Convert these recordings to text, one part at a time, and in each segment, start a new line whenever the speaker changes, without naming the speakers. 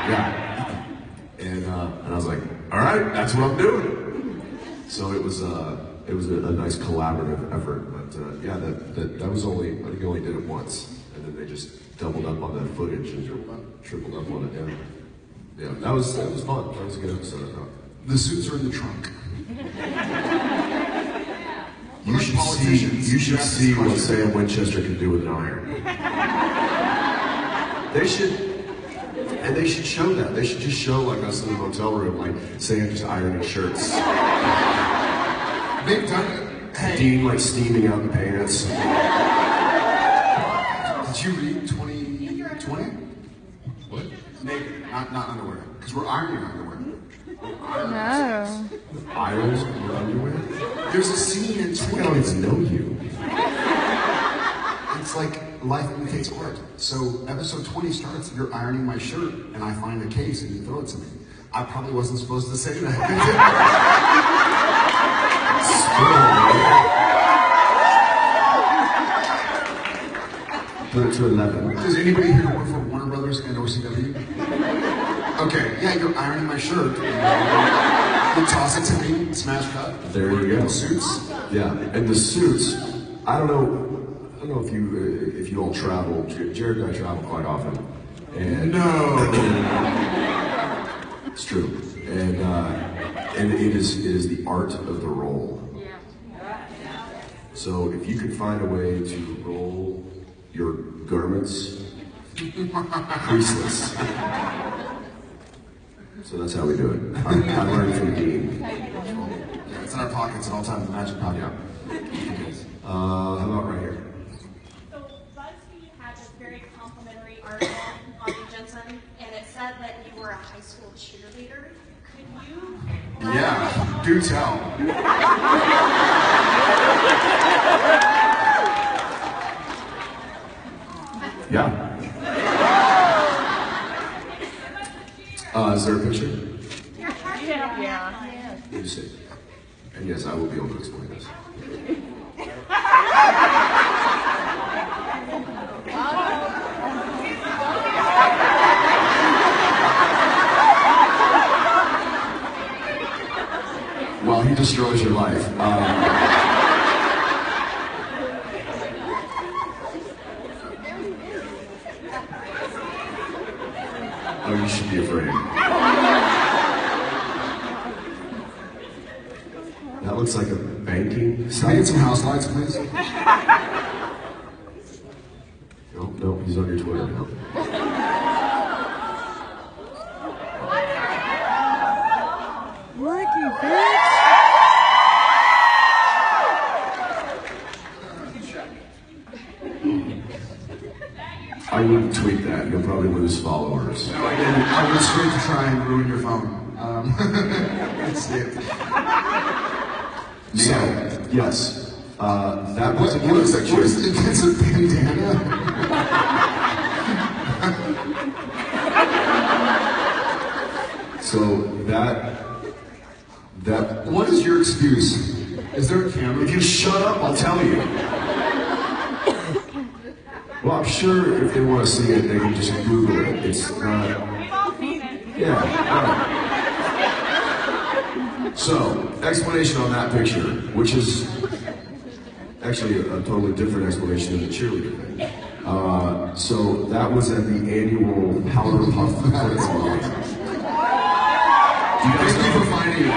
Yeah. And I was like, all right, that's what I'm doing. So it was a nice collaborative effort. But yeah, that was only, I think I only did it once. And then they just doubled up on that footage and tripled up on it. Yeah, that was fun. That was a good episode, I thought.
The suits are in the trunk.
You should see what Sam Winchester can do with an iron. They should show that. They should just show like us in the hotel room, like Sam just ironing shirts.
They've done it. Hey.
Dean like steaming out the pants.
Did you read 2020?
What?
Naked, not underwear. Because we're ironing underwear.
No.
Irons in your underwear?
There's a scene in
I
20.
don't even know you.
It's like life imitates art. So episode 20 starts, you're ironing my shirt, and I find a case and you throw it to me. I probably wasn't supposed to say that.
Put it to 11.
Does anybody here work for Warner Brothers and or CW? Okay, yeah, you're ironing my shirt. You toss it to me, smash cut.
There you go.
The suits.
Yeah, and the suits. I don't know if you all travel. Jared and I travel quite often. And
No.
it's true. And it is the art of the roll. So if you can find a way to roll your garments creaseless. So that's how we do it. I learned from Dean.
Yeah, it's in our pockets at all times. The magic pocket.
Yeah. How about right here?
So BuzzFeed had this very complimentary article on Lee Jensen, and it said that you were a high school cheerleader. Could you?
Yeah, do tell.
Yeah. Is there a picture?
Yeah.
Let me see. And yes, I will be able to explain this. Well, he destroys your life. Oh, you should be afraid. That looks like a banking
Can I
site.
get some house lights, please?
No, he's on your Twitter now.
Lucky bitch.
I wouldn't tweet that. You'll probably lose followers.
No, I didn't. I went straight to try and ruin your phone. It's it.
So, yes, that was a
What is it? What is it? It's a bandana.
So that.
What is your excuse? Is there a camera?
If you shut up, I'll tell you. Well, I'm sure if they want to see it, they can just Google it. It's not.
We've all seen it.
Yeah. All right. So, explanation on that picture, which is actually a totally different explanation than the cheerleader thing. So that was at the annual Powerpuff football game. You guys
Thank you for finding it.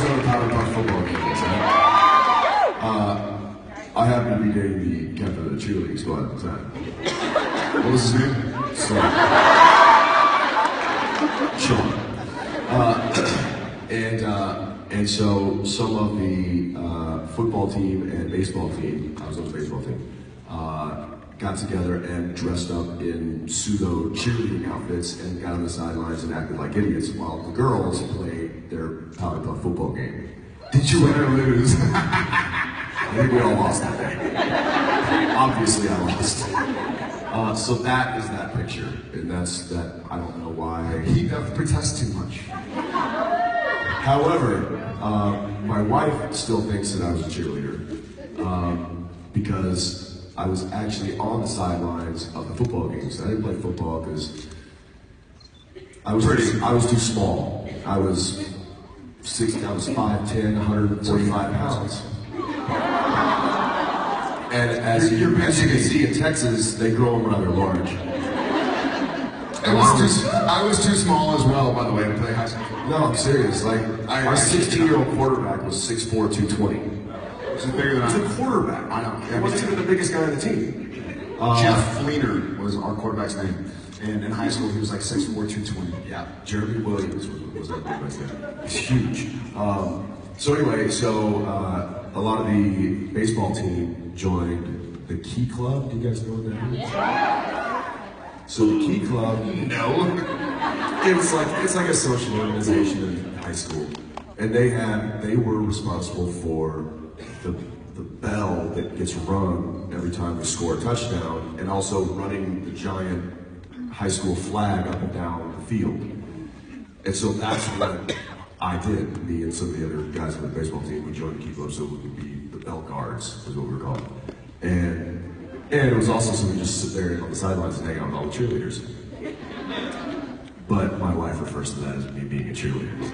know the Powerpuff football games, right? I happen to be dating the captain of the cheerleading squad at the time.
What was his name?
So, Sean. And so some of the football team and baseball team, I was on the baseball team, got together and dressed up in pseudo cheerleading outfits and got on the sidelines and acted like idiots while the girls played their Powerpuff football game.
Did you win or lose?
I think we all lost that day. Obviously, I lost. So that is that picture, and that's that. I don't know why.
He protests too much.
However, my wife still thinks that I was a cheerleader because I was actually on the sidelines of the football games. I didn't play football because I was too small. I was 5'10", 145 pounds. And as you can see in Texas, they grow them rather large.
I was too small as well, by the way, to play high school.
No, I'm serious. Like, our 16-year-old quarterback was 6'4", 220.
This is bigger than I
He's a
am.
quarterback.
I know.
He wasn't even the biggest guy on the team.
Jeff Fleener was our quarterback's name. And in high school, he was like 6'4", 220.
Yeah, Jeremy Williams was that quarterback's name. He's huge. So anyway, a lot of the baseball team joined the Key Club. Do you guys know what that is? Yeah. So the Key Club, no, it's like a social organization in high school, and they were responsible for the bell that gets rung every time we score a touchdown, and also running the giant high school flag up and down the field. And so that's what I did. Me and some of the other guys on the baseball team, we joined the Key Club so we could be the bell guards, is what we were called. And it was also so we just sit there on the sidelines and hang out with all the cheerleaders. But my wife refers to that as me being a cheerleader.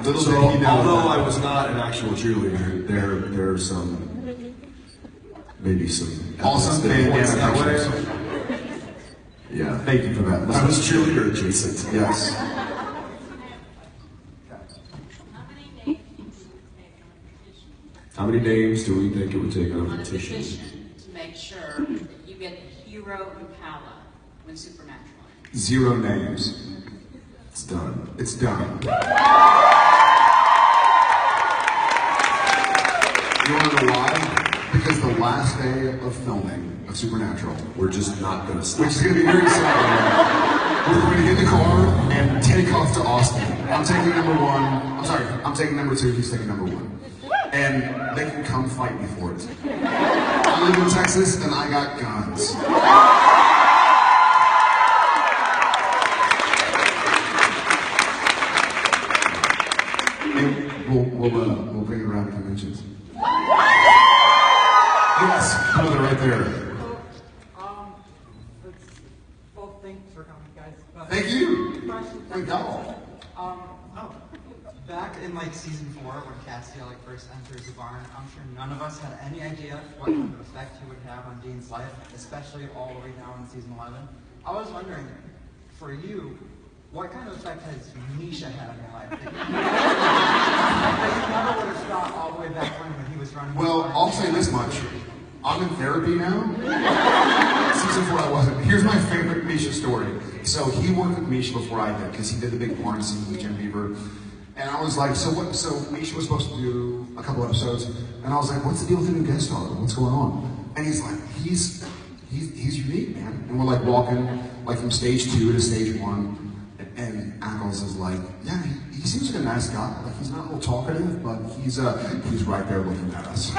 So although I was not an actual cheerleader, there are maybe some
Awesome bandana
that way.
pictures.
Yeah.
Thank you for that.
I was cheerleader adjacent.
Yes.
How many names do we think it would take on
On
a
a
petition?
petition to make sure that you get the hero Impala when Supernatural ends.
0 names.
It's done.
It's done. You want to know why? Because the last day of filming of Supernatural,
We're just not gonna stop.
which is going to be very sad, we're going to get in the car and take off to Austin. I'm taking number 1. I'm taking number 2. He's taking number 1. And they can come fight me for it. I live in Texas and I got guns. And we'll bring it around to conventions. Yes, brother, right there.
Well, thanks for coming, guys.
Thank you.
Question.
Thank y'all.
Back in like season 4, when Castiel first enters the barn, I'm sure none of us had any idea what kind of effect he would have on Dean's life, especially all the way now in season 11. I was wondering, for you, what kind of effect has Misha had on your life? That you never would have thought all the way back when he was running.
Well, I'll say this much. I'm in therapy now. Season 4 I wasn't. Here's my favorite Misha story. So he worked with Misha before I did, because he did the big porn scene with Jim Beaver. And I was like, so Misha was supposed to do a couple episodes, and I was like, what's the deal with him and guest star? What's going on? And he's like, he's unique, man. And we're like walking like from stage 2 to stage 1. And Ackles is like, yeah, he seems like a nice guy. Like, he's not a little talkative, but he's right there looking at us.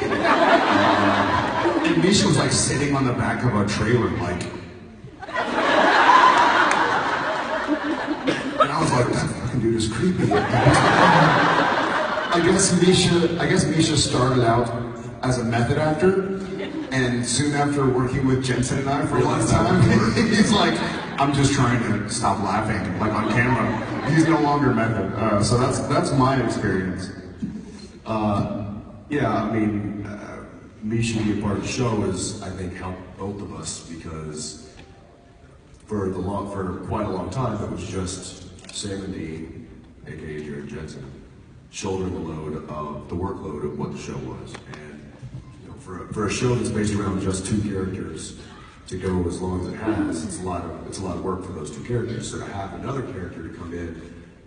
And Misha was like sitting on the back of a trailer, like. And I was like, that fucking dude is creepy. I guess Misha started out as a method actor, and soon after working with Jensen and I for a long time, he's like, I'm just trying to stop laughing, like on camera. He's no longer method. So that's my experience.
Yeah, I mean, Misha being part of the show has, I think, helped both of us because for quite a long time it was just Sam and Dean, aka Jared Jensen, shouldering the workload of what the show was. And you know, for a show that's based around just 2 characters to go as long as it has, it's a lot of work for those 2 characters. So to have another character to come in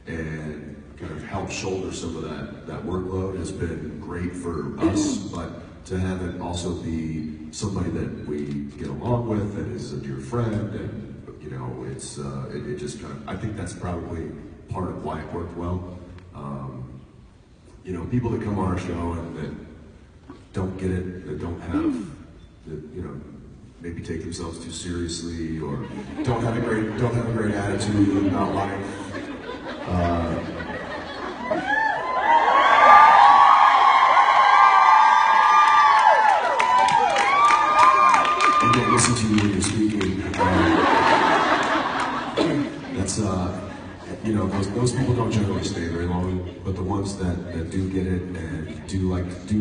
and kind of help shoulder some of that workload has been great for us, but to have it also be somebody that we get along with and is a dear friend, and you know, it just kind of, I think that's probably part of why it worked well. You know, people that come on our show and that don't get it, that don't have, that, you know, maybe take themselves too seriously or don't have a great attitude about life. And don't listen to you when you're speaking. you know, those people don't generally stay very long, but the ones that do get it and do like to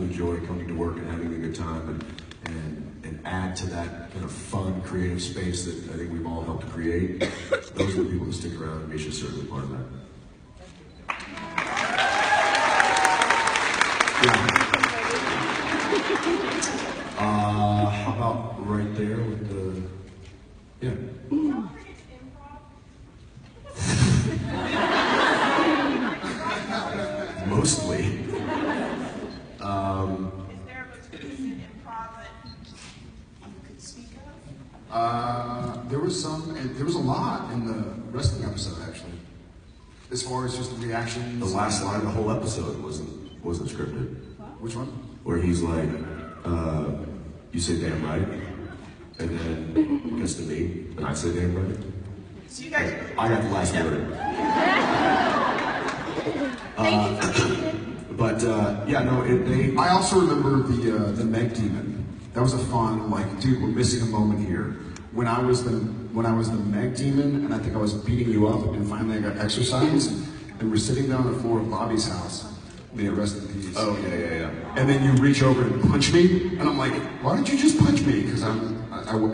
enjoy coming to work and having a good time and add to that kind of fun, creative space that I think we've all helped to create, those are the people that stick around, and Misha's certainly part of that. Yeah. How about right there with the, yeah. Mostly.
Is there a most recent improv that you could speak of?
There was a lot in the wrestling episode actually. As far as just the reactions.
The last line of the whole episode wasn't scripted.
Which one?
Where he's like, you say damn right, and then it gets to me, and I say damn right.
So you guys.
I got the last word. But yeah, no,
I also remember the Meg Demon. That was a fun, like, dude, we're missing a moment here. When I was the Meg Demon, and I think I was beating you up, and finally I got exercise, and we're sitting down on the floor of Bobby's house. May it rest in peace.
Oh yeah.
And then you reach over and punch me, and I'm like, why did you just punch me? Because I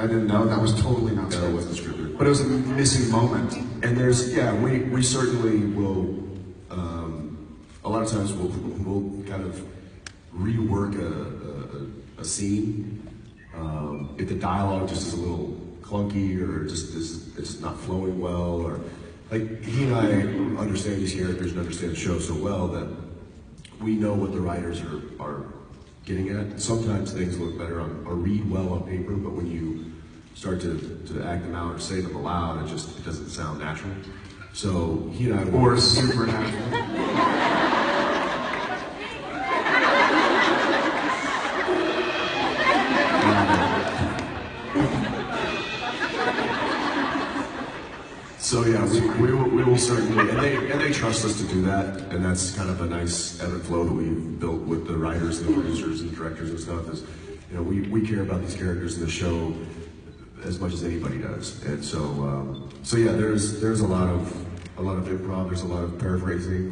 didn't know that was totally not
That
scripted.
wasn't scripted.
But it was a missing moment.
And there's, yeah, we certainly will, a lot of times we'll kind of rework a scene. If the dialogue just is a little clunky or it's just not flowing well, or like he and I understand these characters and understand the show so well that we know what the writers are getting at. Sometimes things look better or read well on paper, but when you start to act them out or say them aloud, it doesn't sound natural. So he and I will,
Or supernatural.
so yeah, we will certainly, and they trust us to do that, and that's kind of a nice ebb and flow that we've built with the writers and the producers and directors and stuff. Is, you know, we care about these characters in the show as much as anybody does, and so yeah, there's a lot of improv, there's a lot of paraphrasing.